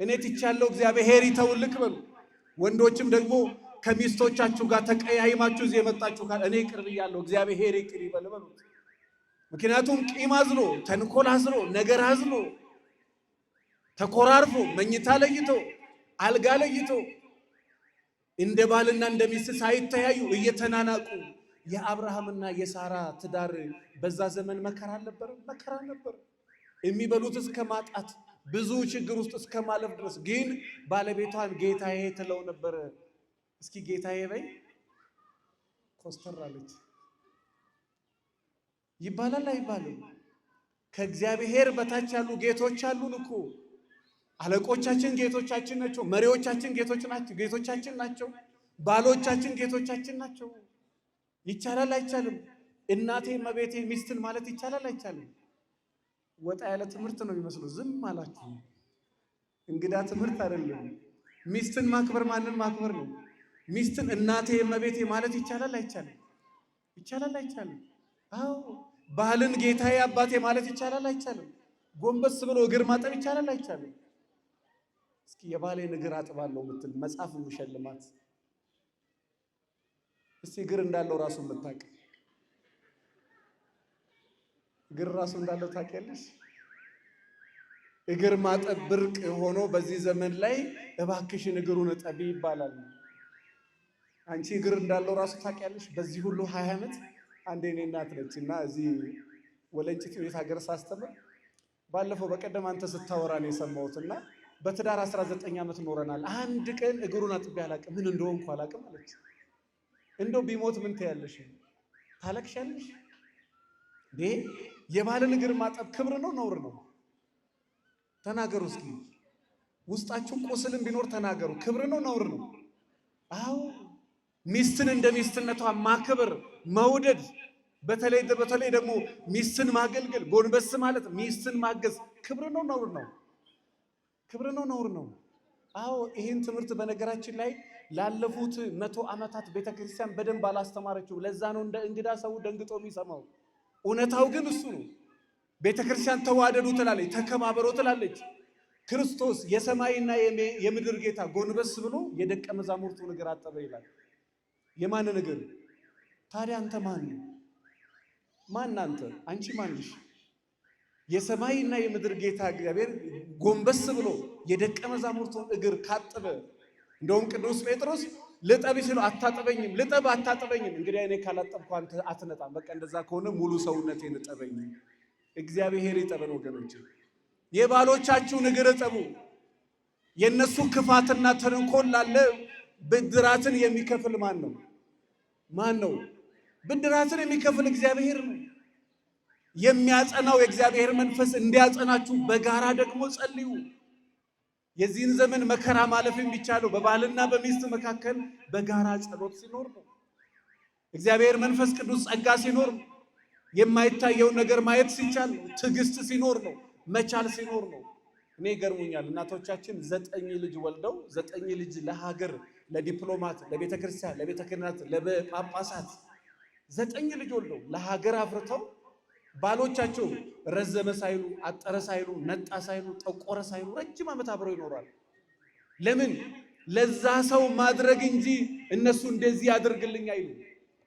እኔ ትቻለሁ እግዚአብሔር ይተውልክ በሉ። ወንዶችም ደግሞ ከሚስቶቻችሁ ጋር ተቀያይማችሁ እዚህ የመጣችሁ ካለ እኔ ይቅር ብያለሁ እግዚአብሔር ይቅር ይበል በሉ። ምክንያቱም ቂም አዝሎ ተንኮል አዝሎ ነገር አዝሎ ተኮራርፎ መኝታ ለይቶ አልጋ ለይቶ እንደ ባልና እንደ ሚስት ሳይተያዩ እየተናናቁ የአብርሃምና የሳራ ትዳር በዛ ዘመን መከራ ነበር፣ መከራ ነበር። የሚበሉት እስከ ማጣት ብዙ ችግር ውስጥ እስከ ማለፍ ድረስ። ግን ባለቤቷን ጌታዬ ትለው ነበር። እስኪ ጌታዬ በይ ኮስተር አለች ይባላል አይባልም? ከእግዚአብሔር በታች ያሉ ጌቶች አሉን እኮ። አለቆቻችን ጌቶቻችን ናቸው። መሪዎቻችን ጌቶቻችን ናቸው። ባሎቻችን ጌቶቻችን ናቸው። ይቻላል አይቻልም? እናቴ መቤቴ ሚስትን ማለት ይቻላል አይቻልም? ወጣ ያለ ትምህርት ነው የሚመስለው። ዝም አላችሁ። እንግዳ ትምህርት አይደለም። ሚስትን ማክበር ማንን ማክበር ነው? ሚስትን እናቴ መቤቴ ማለት ይቻላል አይቻልም? ይቻላል አይቻልም? አዎ። ባልን ጌታዬ አባቴ ማለት ይቻላል አይቻልም? ጎንበስ ብሎ እግር ማጠብ ይቻላል አይቻልም? እስኪ የባሌን እግር አጥባለሁ የምትል መጽሐፍ የሚሸልማት እስቲ እግር እንዳለው ራሱ የምታውቅ እግር ራሱ እንዳለው ታውቂያለሽ? እግር ማጠብ ብርቅ ሆኖ በዚህ ዘመን ላይ እባክሽን እግሩን እጠቢ ይባላል። አንቺ እግር እንዳለው ራሱ ታውቂያለሽ? በዚህ ሁሉ 20 ዓመት አንዴ እኔ እናት ነችና እዚህ ወለንጭቲ ቤት ሀገር ሳስተምር ባለፈው በቀደም አንተ ስታወራ ነው የሰማሁትና በትዳር 19 ዓመት ኖረናል። አንድ ቀን እግሩን አጥቤ አላውቅም። ምን እንደሆንኩ አላውቅም አለች። እንደው ቢሞት ምን ትያለሽ? ታለቅሻለሽ? የባልን እግር ማጠብ ክብር ነው ነውር ነው? ተናገሩ እስኪ። ውስጣችሁ ቁስልም ቢኖር ተናገሩ። ክብር ነው ነውር ነው? አዎ ሚስትን እንደ ሚስትነቷ ማክበር መውደድ፣ በተለይ ደግሞ ሚስትን ማገልገል ጎንበስ ማለት ሚስትን ማገዝ ክብር ነው ነውር ነው? ክብር ነው ነውር ነው? አዎ ይህን ትምህርት በነገራችን ላይ ላለፉት 100 ዓመታት ቤተክርስቲያን በደንብ አላስተማረችው። ለዛ ነው እንደ እንግዳ ሰው ደንግጦ የሚሰማው። እውነታው ግን እሱ ነው። ቤተክርስቲያን ተዋደዱ ትላለች፣ ተከባበሩ ትላለች። ክርስቶስ የሰማይና የምድር ጌታ ጎንበስ ብሎ የደቀ መዛሙርቱን እግር አጠበ ይላል። የማንን እግር ታዲያ? አንተ ማን አንተ? አንቺ ማንሽ? የሰማይና የምድር ጌታ እግዚአብሔር ጎንበስ ብሎ የደቀ መዛሙርቱን እግር ካጠበ፣ እንደውም ቅዱስ ጴጥሮስ ልጠብ ሲለው አታጠበኝም፣ ልጠብ አታጠበኝም። እንግዲህ እኔ ካላጠብኩ አንተ አትነጣም። በቃ እንደዛ ከሆነ ሙሉ ሰውነቴን እጠበኝ። እግዚአብሔር ይጠበን ወገኖች። የባሎቻችሁን እግር እጠቡ። የነሱ ክፋትና ተንኮል ላለ ብድራትን የሚከፍል ማን ነው? ማን ነው? ብድራትን የሚከፍል እግዚአብሔር ነው። የሚያጸናው የእግዚአብሔር መንፈስ እንዲያጸናችሁ በጋራ ደግሞ ጸልዩ። የዚህን ዘመን መከራ ማለፍ የሚቻለው በባልና በሚስት መካከል በጋራ ጸሎት ሲኖር ነው። እግዚአብሔር መንፈስ ቅዱስ ጸጋ ሲኖር ነው። የማይታየውን ነገር ማየት ሲቻል ነው። ትዕግስት ሲኖር ነው። መቻል ሲኖር ነው። እኔ ይገርሙኛል እናቶቻችን 9 ልጅ ወልደው 9 ልጅ ለሀገር፣ ለዲፕሎማት፣ ለቤተ ክርስቲያን፣ ለቤተ ክህነት፣ ለጳጳሳት 9 ልጅ ወልደው ለሀገር አፍርተው ባሎቻቸው ረዘመ ሳይሉ፣ አጠረ ሳይሉ፣ ነጣ ሳይሉ፣ ጠቆረ ሳይሉ ረጅም ዓመት አብረው ይኖራል። ለምን? ለዛ ሰው ማድረግ እንጂ እነሱ እንደዚህ ያድርግልኝ አይሉ።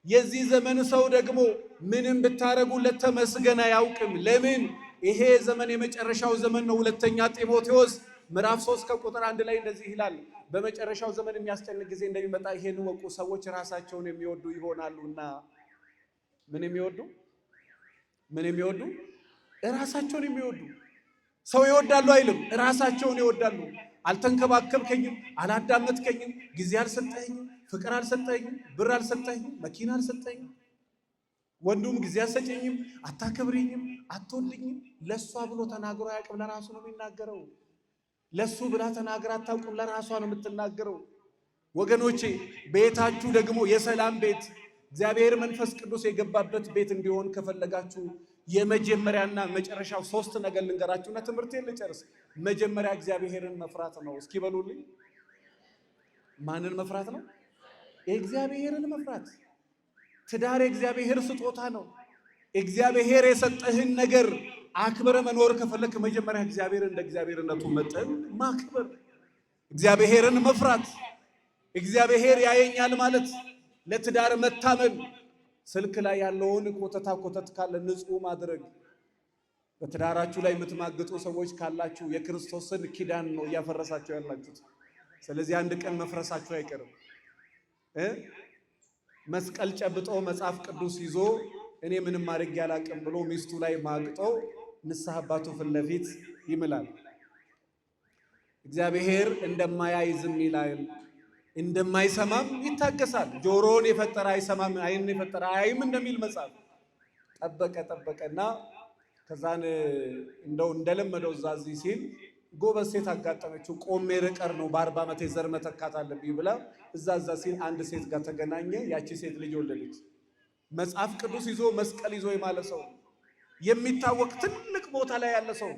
የዚህ ዘመን ሰው ደግሞ ምንም ብታረጉለት ተመስገን አያውቅም። ለምን? ይሄ ዘመን የመጨረሻው ዘመን ነው። ሁለተኛ ጢሞቴዎስ ምዕራፍ 3 ከቁጥር 1 ላይ እንደዚህ ይላል፣ በመጨረሻው ዘመን የሚያስጨንቅ ጊዜ እንደሚመጣ ይሄን ወቁ፣ ሰዎች ራሳቸውን የሚወዱ ይሆናሉና። ምን የሚወዱ? ራሳቸውን የሚወዱ። ሰው ይወዳሉ አይልም፣ ራሳቸውን ይወዳሉ። አልተንከባከብከኝም፣ አላዳመጥከኝም፣ ጊዜ አልሰጠኝም፣ ፍቅር አልሰጠኝም፣ ብር አልሰጠኝም፣ መኪና አልሰጠኝም፣ ወንዱም ጊዜ አልሰጠኝም፣ አታከብሪኝም፣ አትወልኝም። ለሷ ብሎ ተናግሮ አያውቅም፣ ለራሱ ነው የሚናገረው። ለሱ ብላ ተናግራ አታውቅም፣ ለራሷ ነው የምትናገረው። ወገኖቼ ቤታችሁ ደግሞ የሰላም ቤት እግዚአብሔር መንፈስ ቅዱስ የገባበት ቤት እንዲሆን ከፈለጋችሁ የመጀመሪያና መጨረሻው 3 ነገር ልንገራችሁና ትምህርቴን ልጨርስ። መጀመሪያ እግዚአብሔርን መፍራት ነው። እስኪ በሉልኝ፣ ማንን መፍራት ነው? እግዚአብሔርን መፍራት። ትዳር የእግዚአብሔር ስጦታ ነው። እግዚአብሔር የሰጠህን ነገር አክብረ መኖር ከፈለክ መጀመሪያ እግዚአብሔርን እንደ እግዚአብሔርነቱ መጠን ማክበር፣ እግዚአብሔርን መፍራት። እግዚአብሔር ያየኛል ማለት ለትዳር መታመን፣ ስልክ ላይ ያለውን ኮተት ካለ ንጹህ ማድረግ። በትዳራችሁ ላይ የምትማግጡ ሰዎች ካላችሁ የክርስቶስን ኪዳን ነው እያፈረሳችሁ ያላችሁት። ስለዚህ አንድ ቀን መፍረሳችሁ አይቀርም። መስቀል ጨብጦ መጽሐፍ ቅዱስ ይዞ እኔ ምንም ማድረግ ያላቅም ብሎ ሚስቱ ላይ ማግጦ ንስሐ አባቱ ፊት ለፊት ይምላል። እግዚአብሔር እንደማያይ ዝም ይላል፣ እንደማይሰማም ይታገሳል። ጆሮን የፈጠረ አይሰማም፣ ዓይንን የፈጠረ አያይም እንደሚል መጽሐፍ ጠበቀና ከዛን እንደው እንደለመደው እዚህ ሲል ጎበዝ ሴት አጋጠመችው። ቆሜ ርቀር ነው በ40 ዓመት ዘር መተካት አለብኝ ብላ እዛ ሲል አንድ ሴት ጋር ተገናኘ። ያቺ ሴት ልጅ ወለደች። መጽሐፍ ቅዱስ ይዞ መስቀል ይዞ የማለ ሰው፣ የሚታወቅ ትልቅ ቦታ ላይ ያለ ሰው፣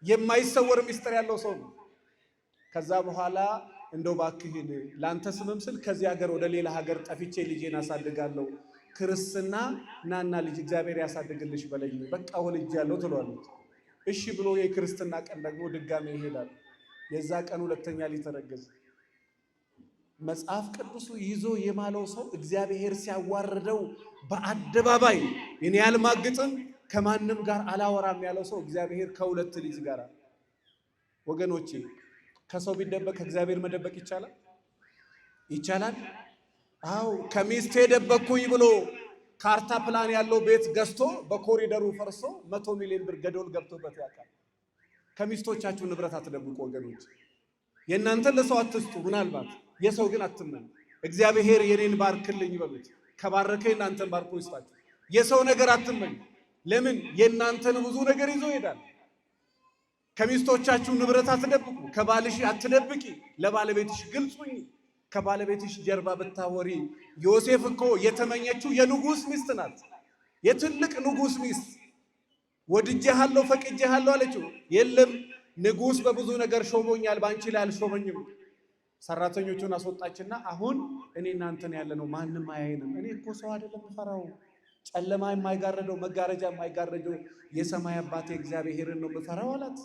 የማይሰወር ምስጢር ያለው ሰው ነው። ከዛ በኋላ እንደው ባክህን ላንተ ስምም ስል ከዚህ ሀገር ወደ ሌላ ሀገር ጠፍቼ ልጄን አሳድጋለሁ፣ ክርስትና ናና ልጅ እግዚአብሔር ያሳድግልሽ በለኝ፣ በቃ ወልጃለሁ ትሏለች። እሺ ብሎ የክርስትና ቀን ደግሞ ድጋሜ ይሄዳል። የዛ ቀን ሁለተኛ ሊተረገዝ መጽሐፍ ቅዱሱ ይዞ የማለው ሰው እግዚአብሔር ሲያዋርደው በአደባባይ እኔ ያልማግጥም ከማንም ጋር አላወራም ያለው ሰው እግዚአብሔር ከሁለት ልጅ ጋር ወገኖቼ ከሰው ቢደበቅ ከእግዚአብሔር መደበቅ ይቻላል? ይቻላል? አው ከሚስቴ ደበቅኩኝ ብሎ ካርታ ፕላን ያለው ቤት ገዝቶ በኮሪደሩ ፈርሶ 100 ሚሊዮን ብር ገደል ገብቶበት ያውቃል። ከሚስቶቻችሁ ንብረት አትደብቁ ወገኖች። የእናንተን ለሰው አትስጡ፣ ምናልባት የሰው ግን አትመኑ። እግዚአብሔር የኔን ባርክልኝ በሉት። ከባረከኝ እናንተን ባርኮ ይስጣችሁ። የሰው ነገር አትመኑ። ለምን? የእናንተን ብዙ ነገር ይዞ ይሄዳል። ከሚስቶቻችሁ ንብረት አትደብቁ። ከባልሽ አትደብቂ። ለባለቤትሽ ግልጽ ሁኚ። ከባለቤትሽ ጀርባ ብታወሪ ዮሴፍ እኮ የተመኘችው የንጉስ ሚስት ናት። የትልቅ ንጉስ ሚስት ወድጄሃለሁ ፈቅጄሃለሁ አለችው። የለም ንጉስ በብዙ ነገር ሾሞኛል፣ ባንቺ ላይ አልሾመኝም። ሰራተኞቹን አስወጣችና አሁን እኔ እናንተን ያለነው ማንም አያየንም። እኔ እኮ ሰው አይደለም የምፈራው፣ ጨለማ የማይጋረደው መጋረጃ የማይጋረደው የሰማይ አባቴ እግዚአብሔርን ነው የምፈራው አላት።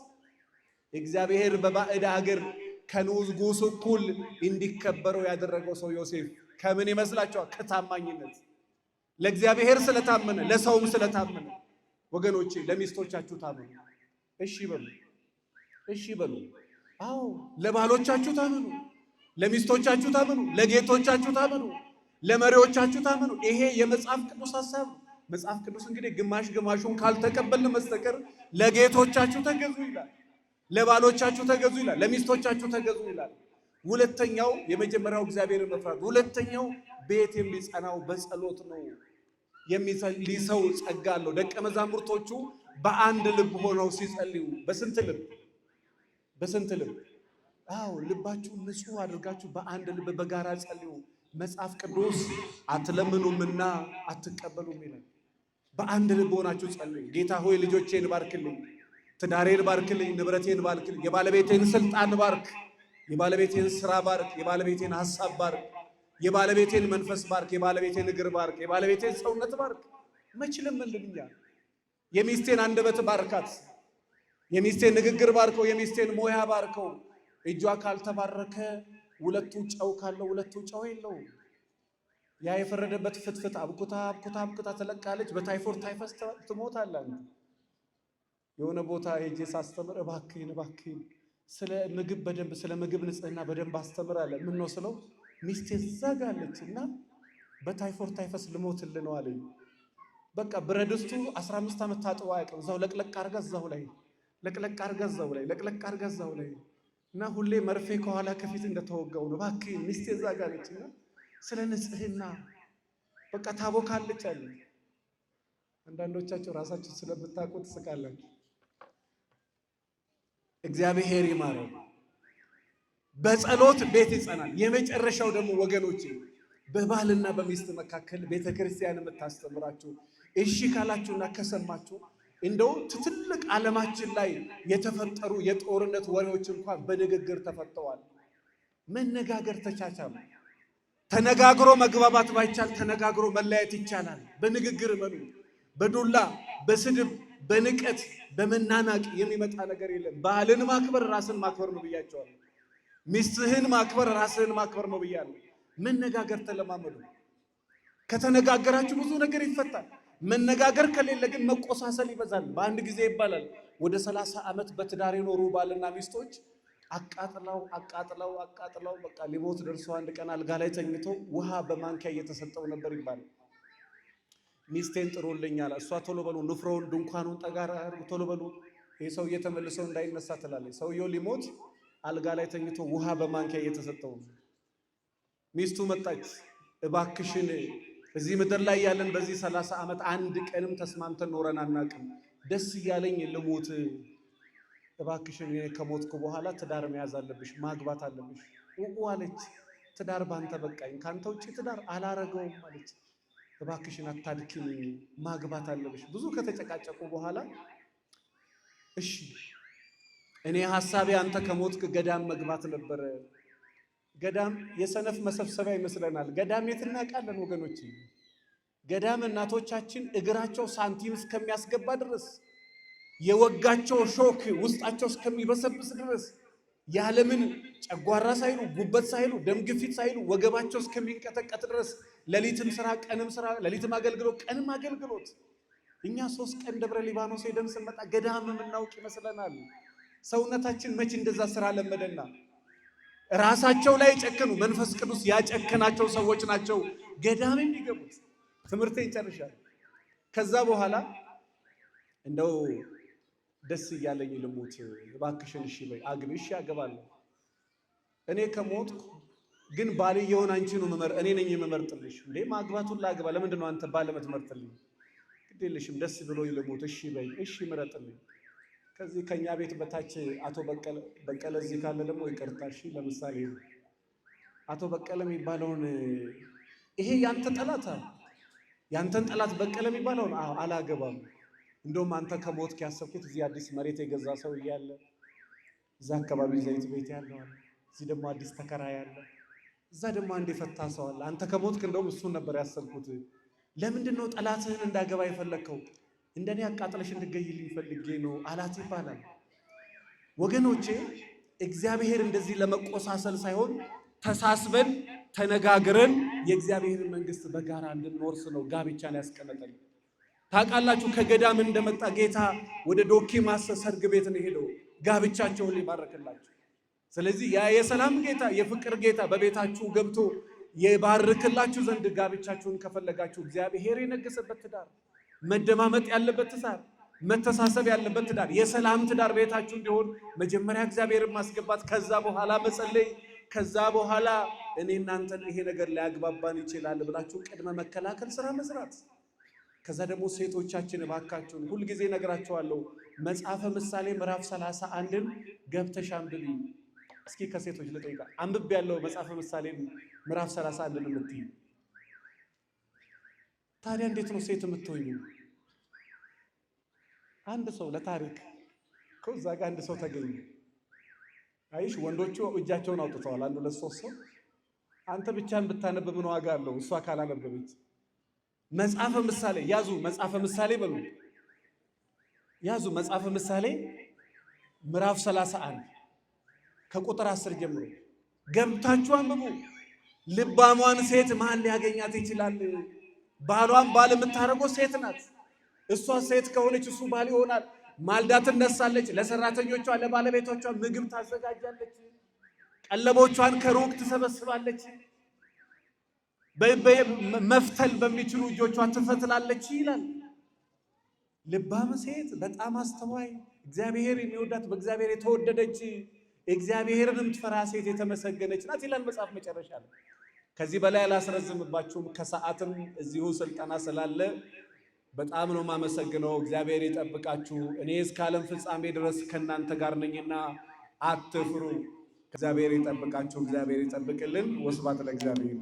እግዚአብሔር በባዕድ ሀገር ከንጉሱ እኩል እንዲከበረው ያደረገው ሰው ዮሴፍ ከምን ይመስላችኋል? ከታማኝነት ለእግዚአብሔር ስለታመነ ለሰውም ስለታመነ። ወገኖቼ ለሚስቶቻችሁ ታመኑ። እሺ በሉ፣ እሺ በሉ። አዎ ለባሎቻችሁ ታመኑ፣ ለሚስቶቻችሁ ታመኑ፣ ለጌቶቻችሁ ታመኑ፣ ለመሪዎቻችሁ ታመኑ። ይሄ የመጽሐፍ ቅዱስ ሐሳብ። መጽሐፍ ቅዱስ እንግዲህ ግማሽ ግማሹን ካልተቀበልን በስተቀር ለጌቶቻችሁ ተገዙ ይላል፣ ለባሎቻችሁ ተገዙ ይላል፣ ለሚስቶቻችሁ ተገዙ ይላል። ሁለተኛው የመጀመሪያው እግዚአብሔርን መፍራት፣ ሁለተኛው ቤት የሚጸናው በጸሎት ነው። የሚጸልይ ሰው ጸጋ አለው። ደቀ መዛሙርቶቹ በአንድ ልብ ሆነው ሲጸልዩ በስንት ልብ? በስንት ልብ? አዎ ልባችሁን ንጹህ አድርጋችሁ በአንድ ልብ በጋራ ጸልዩ። መጽሐፍ ቅዱስ አትለምኑምና አትቀበሉም ይላል። በአንድ ልብ ሆናችሁ ጸልዩ። ጌታ ሆይ ልጆቼን ባርክልኝ፣ ትዳሬን ባርክልኝ፣ ንብረቴን ባርክልኝ፣ የባለቤቴን ስልጣን ባርክ፣ የባለቤቴን ስራ ባርክ፣ የባለቤቴን ሐሳብ ባርክ፣ የባለቤቴን መንፈስ ባርክ፣ የባለቤቴን እግር ባርክ፣ የባለቤቴን ሰውነት ባርክ። መች ለምንልኛ? የሚስቴን አንደበት ባርካት፣ የሚስቴን ንግግር ባርከው፣ የሚስቴን ሞያ ባርከው። እጇ ካልተባረከ ሁለቱ ጨው ካለው ሁለቱ ጨው የለው። ያ የፈረደበት ፍትፍት አብኩታ ትለቃለች። በታይፎር ታይፈስ ትሞታለች። የሆነ ቦታ ሄጄ ሳስተምር እባክህን ስለ ምግብ በደንብ ስለ ምግብ ንጽህና በደንብ አስተምራለሁ። ምን ነው ስለው ሚስቴ ዘጋለች እና በታይፎር ታይፈስ ልሞትልህ ነው አለኝ። በቃ ብረድስቱ 15 ዓመት ታጥቦ አያውቅም። እዛው ለቅለቅ አድርጋ እዛው ላይ ለቅለቅ አድርጋ እዛው ላይ እና ሁሌ መርፌ ከኋላ ከፊት እንደተወጋው ነው። እባክህ ሚስቴ ዘጋለች እና ስለ ንጽህና በቃ ታቦካለች አለ። አንዳንዶቻችሁ ራሳችሁ ስለምታውቁት ትስቃላችሁ። እግዚአብሔር ይማረው። በጸሎት ቤት ይጸናል። የመጨረሻው ደግሞ ወገኖቼ በባልና በሚስት መካከል ቤተክርስቲያን የምታስተምራችሁ እሺ ካላችሁና ከሰማችሁ እንደው ትልቅ ዓለማችን ላይ የተፈጠሩ የጦርነት ወሬዎች እንኳን በንግግር ተፈተዋል። መነጋገር ተቻቻሉ። ተነጋግሮ መግባባት ባይቻል ተነጋግሮ መለያየት ይቻላል። በንግግር መኑ። በዱላ በስድብ በንቀት በመናናቅ የሚመጣ ነገር የለም። ባልን ማክበር ራስን ማክበር ነው ብያቸዋለሁ። ሚስትህን ማክበር ራስህን ማክበር ነው ብያለሁ። መነጋገር ተለማመዱ። ከተነጋገራችሁ ብዙ ነገር ይፈታል። መነጋገር ከሌለ ግን መቆሳሰል ይበዛል። በአንድ ጊዜ ይባላል ወደ 30 ዓመት በትዳር የኖሩ ባልና ሚስቶች አቃጥለው በቃ ሊሞት ደርሶ አንድ ቀን አልጋ ላይ ተኝቶ ውሃ በማንኪያ እየተሰጠው ነበር ይባላል። ሚስቴን ጥሩልኛል፣ እሷ ቶሎ በሉ ንፍሮውን ድንኳኑን ጠጋራ ቶሎ በሉ ይሄ ሰው እየተመለሰው እንዳይነሳ ትላለች። ሰውየው ሊሞት አልጋ ላይ ተኝቶ ውሃ በማንኪያ እየተሰጠው ነው። ሚስቱ መጣች። እባክሽን እዚህ ምድር ላይ ያለን በዚህ 30 ዓመት አንድ ቀንም ተስማምተን ኖረን አናውቅም። ደስ እያለኝ ልሞት። እባክሽን ከሞትኩ በኋላ ትዳር መያዝ አለብሽ፣ ማግባት አለብሽ አለች። ትዳር ባንተ በቃኝ፣ ካንተ ውጪ ትዳር አላረገውም አለች። እባክሽን አታድክኝ፣ ማግባት አለብሽ። ብዙ ከተጨቃጨቁ በኋላ እሺ እኔ ሐሳቤ አንተ ከሞትክ ገዳም መግባት ነበር። ገዳም የሰነፍ መሰብሰቢያ ይመስለናል። ገዳም የት እናውቃለን ወገኖች? ገዳም እናቶቻችን እግራቸው ሳንቲም እስከሚያስገባ ድረስ የወጋቸው ሾክ ውስጣቸው እስከሚበሰብስ ድረስ ያለምን ጨጓራ ሳይሉ ጉበት ሳይሉ ደም ግፊት ሳይሉ ወገባቸው እስከሚንቀጠቀጥ ድረስ ሌሊትም ስራ ቀንም ስራ፣ ሌሊትም አገልግሎት ቀንም አገልግሎት። እኛ 3 ቀን ደብረ ሊባኖስ ሄደን ስንመጣ ገዳም የምናውቅ ይመስለናል። ሰውነታችን መች እንደዛ ስራ ለመደና። ራሳቸው ላይ የጨከኑ መንፈስ ቅዱስ ያጨከናቸው ሰዎች ናቸው ገዳም የሚገቡት። ትምህርቴን ጨርሻለሁ። ከዛ በኋላ እንደው ደስ እያለኝ ልሞት እባክሽን እሺ በይ አግቢ። እሺ አገባለሁ። እኔ ከሞትኩ ግን ባልየውን አንቺ ነው እኔ ነኝ የምመርጥልሽ። እንዴ ማግባቱን ላግባ፣ ለምንድን ነው አንተ ባል የምትመርጥልኝ? ግድ የለሽም ደስ ብሎኝ ልሞት። እሺ በይ እሺ ምረጥልኝ። ከዚህ ከኛ ቤት በታች አቶ በቀለ እዚህ ካለ ደግሞ ይቅርታ እሺ። ለምሳሌ አቶ በቀለ የሚባለውን ይሄ ያንተ ጠላት ያንተን ጠላት በቀለ የሚባለውን አላገባም። እንደውም አንተ ከሞትክ ያሰብኩት እዚህ አዲስ መሬት የገዛ ሰው እያለ እዛ አካባቢ ዘይት ቤት ያለው አለ፣ እዚህ ደግሞ አዲስ ተከራይ አለ፣ እዛ ደግሞ አንድ የፈታ ሰው አለ። አንተ ከሞትክ እንደውም እሱን ነበር ያሰብኩት። ለምንድን ነው ጠላትህን እንዳገባ የፈለግከው? እንደኔ አቃጥለሽ እንድገይልኝ ፈልጌ ነው አላት ይባላል። ወገኖቼ እግዚአብሔር እንደዚህ ለመቆሳሰል ሳይሆን ተሳስበን ተነጋግረን የእግዚአብሔርን መንግስት በጋራ እንድንወርስ ነው ጋብቻን ያስቀመጠን። ታውቃላችሁ ከገዳም እንደመጣ ጌታ ወደ ዶኪማስ ሰርግ ቤት ነው ሄደው ጋብቻቸውን ሊባርክላችሁ። ስለዚህ ያ የሰላም ጌታ የፍቅር ጌታ በቤታችሁ ገብቶ የባርክላችሁ ዘንድ ጋብቻችሁን ከፈለጋችሁ እግዚአብሔር የነገሰበት ትዳር፣ መደማመጥ ያለበት ትዳር፣ መተሳሰብ ያለበት ትዳር፣ የሰላም ትዳር ቤታችሁ እንዲሆን መጀመሪያ እግዚአብሔርን ማስገባት፣ ከዛ በኋላ መጸለይ፣ ከዛ በኋላ እኔ እናንተን ይሄ ነገር ሊያግባባን ይችላል ብላችሁ ቅድመ መከላከል ስራ መስራት። ከዛ ደግሞ ሴቶቻችን እባካችሁን ሁልጊዜ ነግራችኋለሁ፣ መጽሐፈ ምሳሌ ምዕራፍ 31ን ገብተሽ አንብቢ። እስኪ ከሴቶች ልጠይቃ አንብቤ ያለው መጽሐፈ ምሳሌ ምዕራፍ 31ን የምትይ ታዲያ እንዴት ነው ሴት የምትሆኙ? አንድ ሰው ለታሪክ ከዛ ጋር አንድ ሰው ተገኘ። አይሽ ወንዶቹ እጃቸውን አውጥተዋል፣ አንዱ ለሶስት ሰው። አንተ ብቻን ብታነብ ምን ዋጋ አለው እሷ ካላነበበች? መጽሐፈ ምሳሌ ያዙ፣ መጽሐፈ ምሳሌ በሉ ያዙ። መጽሐፈ ምሳሌ ምዕራፍ 31 ከቁጥር 10 ጀምሮ ገብታችሁ አንብቡ። ልባሟን ሴት ማን ሊያገኛት ይችላል? ባሏን ባል የምታረገው ሴት ናት። እሷ ሴት ከሆነች እሱ ባል ይሆናል። ማልዳ ትነሳለች፣ ለሰራተኞቿ ለባለቤቶቿ ምግብ ታዘጋጃለች፣ ቀለቦቿን ከሩቅ ትሰበስባለች፣ መፍተል በሚችሉ እጆቿ ትፈትላለች ይላል። ልባም ሴት በጣም አስተዋይ፣ እግዚአብሔር የሚወዳት በእግዚአብሔር የተወደደች እግዚአብሔርን የምትፈራ ሴት የተመሰገነች ናት ይላል መጽሐፍ መጨረሻ ላይ። ከዚህ በላይ አላስረዝምባችሁም፣ ከሰዓትም እዚሁ ስልጠና ስላለ በጣም ነው የማመሰግነው። እግዚአብሔር ይጠብቃችሁ። እኔ እስከ ዓለም ፍጻሜ ድረስ ከእናንተ ጋር ነኝና አትፍሩ። እግዚአብሔር ይጠብቃችሁ፣ እግዚአብሔር ይጠብቅልን። ወስብሐት ለእግዚአብሔር።